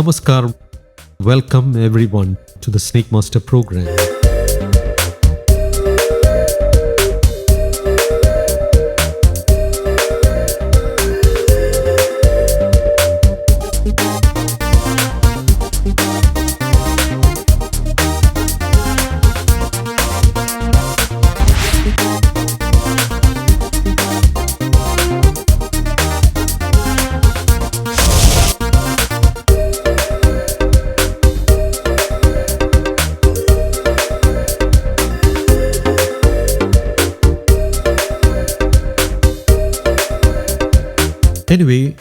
Namaskar. Welcome everyone to the Snakemaster program. Anyway,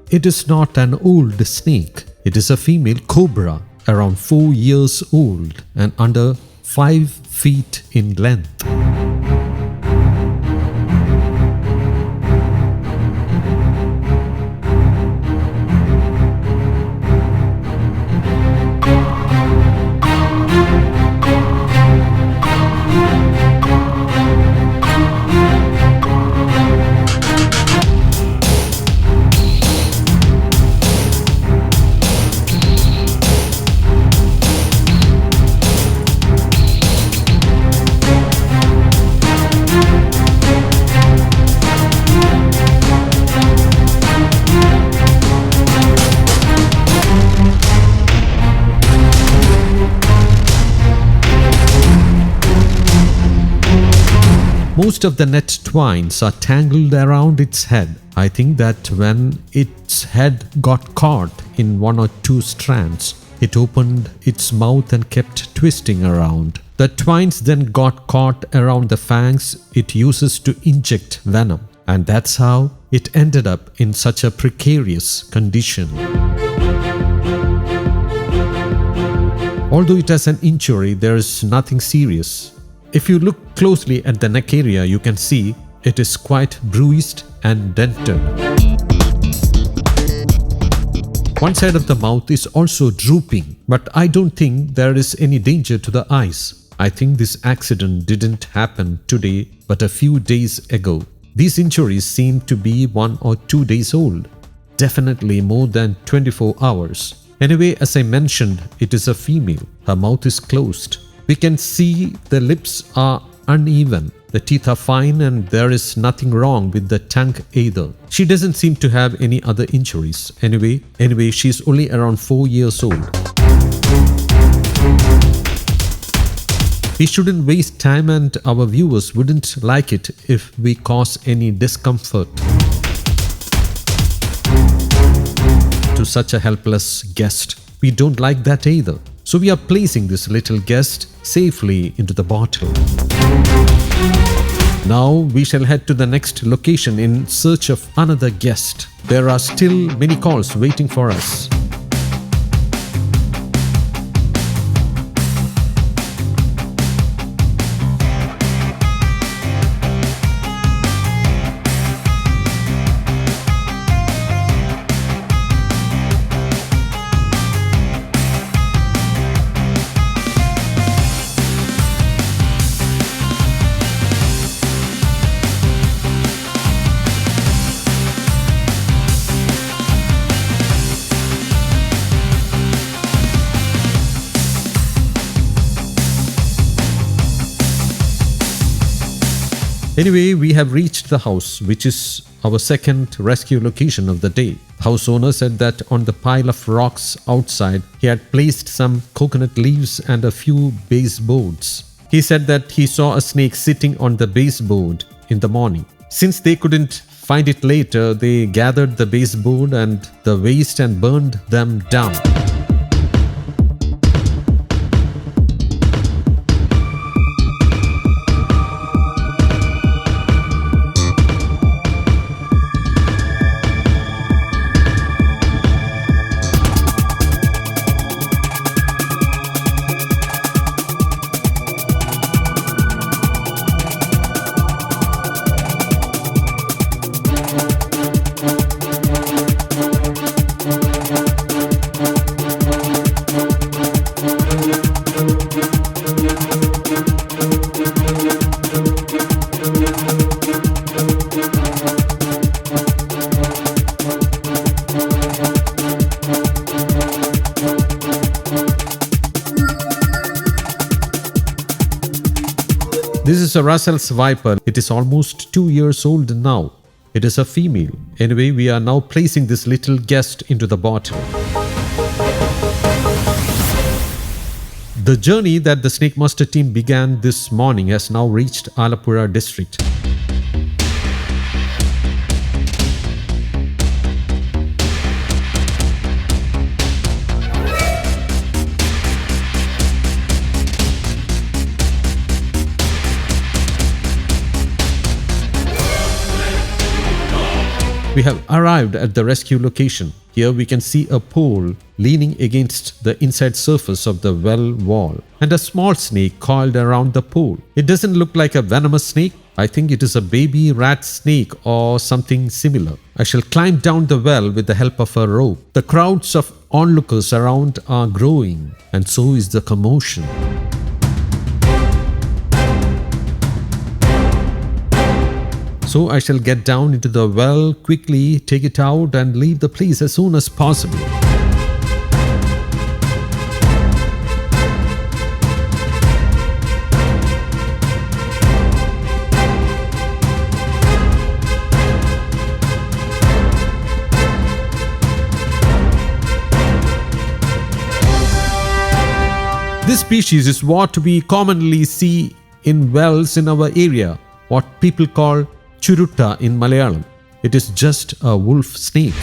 it is not an old snake. It is a female cobra, around 4 years old and under 5 feet in length. Most of the net twines are tangled around its head. I think that when its head got caught in 1 or 2 strands, it opened its mouth and kept twisting around. The twines then got caught around the fangs it uses to inject venom, and that's how it ended up in such a precarious condition. Although it has an injury, there is nothing serious. If you look closely at the neck area, you can see it is quite bruised and dented. One side of the mouth is also drooping, but I don't think there is any danger to the eyes. I think this accident didn't happen today, but a few days ago. These injuries seem to be 1 or 2 days old, definitely more than 24 hours. Anyway, as I mentioned, it is a female. Her mouth is closed. We can see the lips are uneven, the teeth are fine, and there is nothing wrong with the tongue either. She doesn't seem to have any other injuries. Anyway, she's only around 4 years old. We shouldn't waste time, and our viewers wouldn't like it if we cause any discomfort to such a helpless guest. We don't like that either. So we are placing this little guest safely into the bottle. Now we shall head to the next location in search of another guest. There are still many calls waiting for us. Anyway, we have reached the house, which is our second rescue location of the day. The house owner said that on the pile of rocks outside, he had placed some coconut leaves and a few baseboards. He said that he saw a snake sitting on the baseboard in the morning. Since they couldn't find it later, they gathered the baseboard and the waste and burned them down. This is a Russell's viper. It is almost 2 years old now. It is a female. Anyway, we are now placing this little guest into the bottle. The journey that the Snakemaster team began this morning has now reached Alappuzha district. We have arrived at the rescue location. Here we can see a pole leaning against the inside surface of the well wall and a small snake coiled around the pole. It doesn't look like a venomous snake. I think it is a baby rat snake or something similar. I shall climb down the well with the help of a rope. The crowds of onlookers around are growing, and so is the commotion. So I shall get down into the well quickly, take it out and leave the place as soon as possible. This species is what we commonly see in wells in our area, what people call churutta in Malayalam. It is just a wolf snake.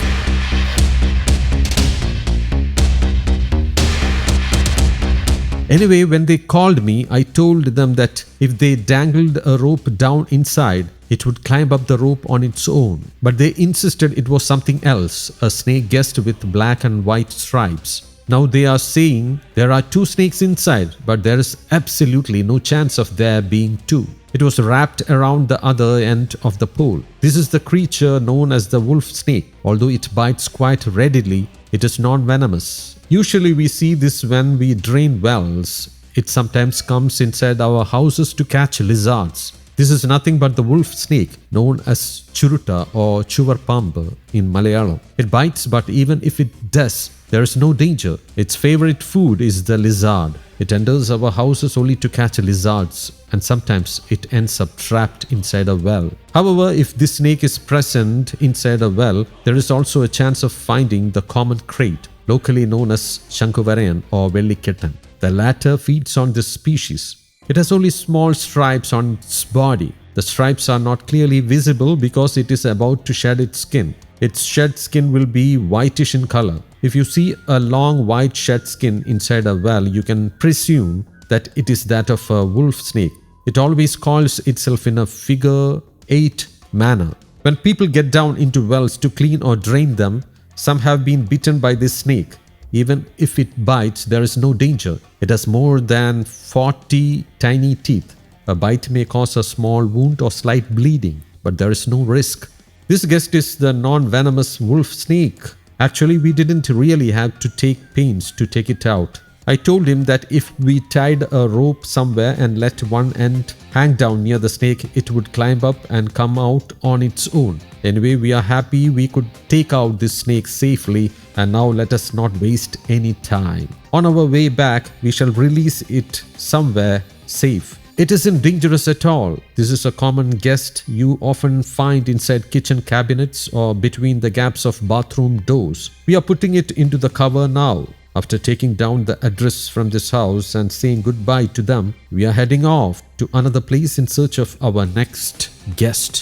Anyway, when they called me, I told them that if they dangled a rope down inside, it would climb up the rope on its own. But they insisted it was something else, a snake guest with black and white stripes. Now they are saying there are 2 snakes inside, but there is absolutely no chance of there being 2. It was wrapped around the other end of the pole. This is the creature known as the wolf snake. Although it bites quite readily, it is non-venomous. Usually we see this when we drain wells. It sometimes comes inside our houses to catch lizards. This is nothing but the wolf snake, known as churutta or chuvarpambu in Malayalam. It bites, but even if it does, there is no danger. Its favorite food is the lizard. It enters our houses only to catch lizards, and sometimes it ends up trapped inside a well. However, if this snake is present inside a well, there is also a chance of finding the common crate, locally known as shankuvarayan or vellikettan. The latter feeds on this species. It has only small stripes on its body. The stripes are not clearly visible because it is about to shed its skin. Its shed skin will be whitish in color. If you see a long white shed skin inside a well, you can presume that it is that of a wolf snake. It always coils itself in a figure 8 manner. When people get down into wells to clean or drain them, some have been bitten by this snake. Even if it bites, there is no danger. It has more than 40 tiny teeth. A bite may cause a small wound or slight bleeding, but there is no risk. This guest is the non-venomous wolf snake. Actually, we didn't really have to take pains to take it out. I told him that if we tied a rope somewhere and let one end hang down near the snake, it would climb up and come out on its own. Anyway, we are happy we could take out this snake safely, and now let us not waste any time. On our way back, we shall release it somewhere safe. It isn't dangerous at all. This is a common guest you often find inside kitchen cabinets or between the gaps of bathroom doors. We are putting it into the cover now. After taking down the address from this house and saying goodbye to them, we are heading off to another place in search of our next guest.